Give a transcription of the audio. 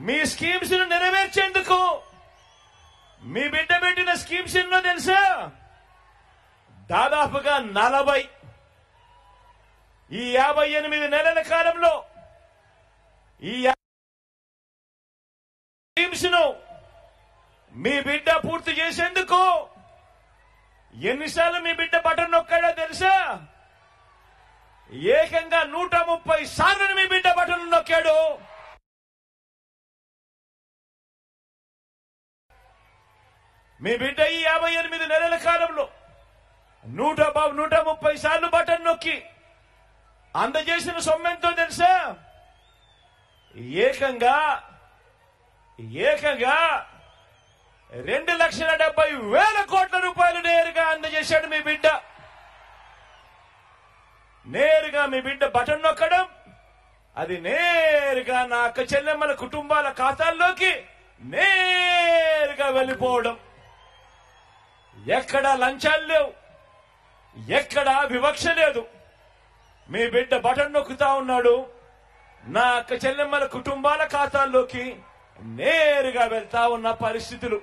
మీ schemes ను నెరవేర్చేందుకు మీ బిడ్డ పెట్టిన స్కీమ్స్ ఎన్నో తెలుసా? దాదాపుగా 40. ఈ 58 నెలల కాలంలో ఈ స్కీమ్స్ ను మీ బిడ్డ పూర్తి చేసేందుకు ఎన్నిసార్లు మీ బిడ్డ బటన్ నొక్కాడో తెలుసా? ఏకంగా 130 సార్లు మీ బిడ్డ బటన్ నొక్కాడు. మీ బిడ్డ ఈ 58 నెలల కాలంలో 130 సార్లు బటన్ నొక్కి అందజేసిన సొమ్మెంతో తెలుసా? ఏకంగా 2,70,000 కోట్ల రూపాయలు నేరుగా అందజేశాడు మీ బిడ్డ. నేరుగా మీ బిడ్డ బటన్ నొక్కడం, అది నేరుగా నా అక్క చెల్లెమ్మల కుటుంబాల ఖాతాల్లోకి నేరుగా వెళ్ళిపోవడం. ఎక్కడా లంచాలు లేవు, ఎక్కడా వివక్ష లేదు. మీ బిడ్డ బటన్ నొక్కుతా ఉన్నాడు, నా అక్క చెల్లెమ్మల కుటుంబాల ఖాతాల్లోకి నేరుగా వెళ్తా ఉన్న పరిస్థితులు.